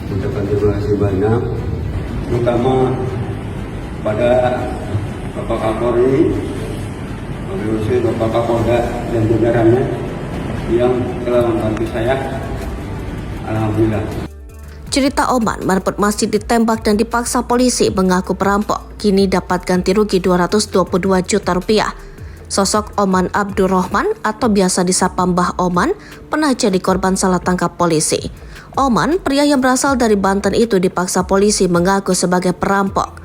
Ucapan terima kasih banyak, terutama pada Bapak Kapolri, Bapak Kapolda dan jajarannya yang telah membantu saya. Alhamdulillah. Cerita Oman marbot masjid ditembak dan dipaksa polisi mengaku perampok kini dapat ganti rugi 222 juta rupiah. Sosok Oman Abdurrahman atau biasa disapa Mbah Oman pernah jadi korban salah tangkap polisi. Oman, pria yang berasal dari Banten itu dipaksa polisi mengaku sebagai perampok.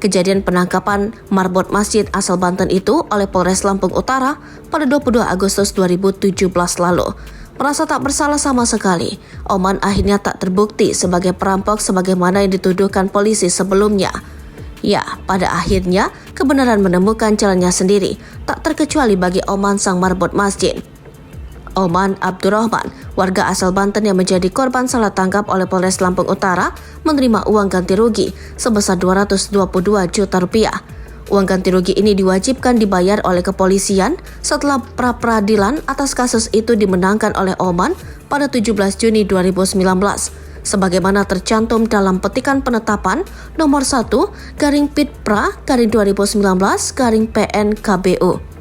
Kejadian penangkapan marbot masjid asal Banten itu oleh Polres Lampung Utara pada 22 Agustus 2017 lalu. Merasa tak bersalah sama sekali, Oman akhirnya tak terbukti sebagai perampok sebagaimana yang dituduhkan polisi sebelumnya. Ya, pada akhirnya kebenaran menemukan jalannya sendiri, tak terkecuali bagi Oman sang marbot masjid. Oman Abdurrahman, warga asal Banten yang menjadi korban salah tangkap oleh Polres Lampung Utara, menerima uang ganti rugi sebesar 222 juta rupiah. Uang ganti rugi ini diwajibkan dibayar oleh kepolisian setelah pra-peradilan atas kasus itu dimenangkan oleh Oman pada 17 Juni 2019. Sebagaimana tercantum dalam petikan penetapan nomor 1/Pitpra/2019/PNKBU.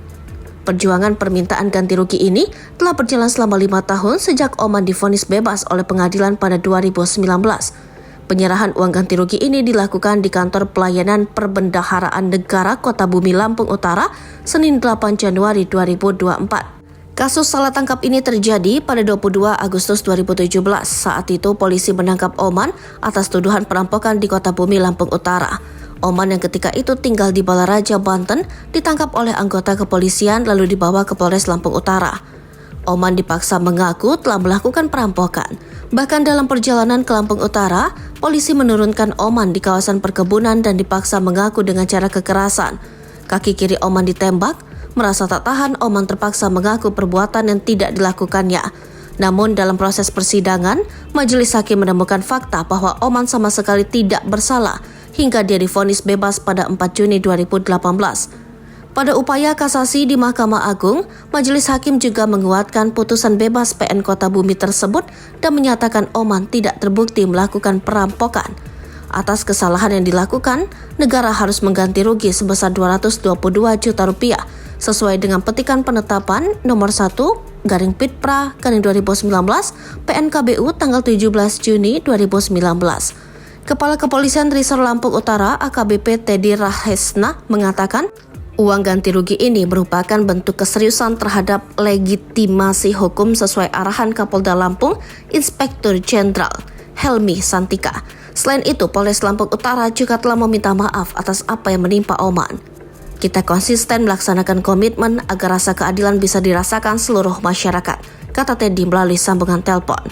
Perjuangan permintaan ganti rugi ini telah berjalan selama 5 tahun sejak Oman divonis bebas oleh pengadilan pada 2019. Penyerahan uang ganti rugi ini dilakukan di Kantor Pelayanan Perbendaharaan Negara Kota Bumi Lampung Utara, Senin 8 Januari 2024. Kasus salah tangkap ini terjadi pada 22 Agustus 2017. Saat itu polisi menangkap Oman atas tuduhan perampokan di Kota Bumi Lampung Utara. Oman yang ketika itu tinggal di Balaraja, Banten, ditangkap oleh anggota kepolisian lalu dibawa ke Polres Lampung Utara. Oman dipaksa mengaku telah melakukan perampokan. Bahkan dalam perjalanan ke Lampung Utara, polisi menurunkan Oman di kawasan perkebunan dan dipaksa mengaku dengan cara kekerasan. Kaki kiri Oman ditembak, merasa tak tahan Oman terpaksa mengaku perbuatan yang tidak dilakukannya. Namun dalam proses persidangan, majelis hakim menemukan fakta bahwa Oman sama sekali tidak bersalah hingga dia divonis bebas pada 4 Juni 2018. Pada upaya kasasi di Mahkamah Agung, majelis hakim juga menguatkan putusan bebas PN Kota Bumi tersebut dan menyatakan Oman tidak terbukti melakukan perampokan. Atas kesalahan yang dilakukan, negara harus mengganti rugi sebesar 222 juta rupiah sesuai dengan petikan penetapan nomor 1/Pitpra/2019 PNKBU tanggal 17 Juni 2019. Kepala Kepolisian Resor Lampung Utara AKBP Teddy Rahesna mengatakan, uang ganti rugi ini merupakan bentuk keseriusan terhadap legitimasi hukum sesuai arahan Kapolda Lampung, Inspektur Jenderal Helmi Santika. Selain itu, Polres Lampung Utara juga telah meminta maaf atas apa yang menimpa Oman. Kita konsisten melaksanakan komitmen agar rasa keadilan bisa dirasakan seluruh masyarakat, kata Teddy melalui sambungan telepon.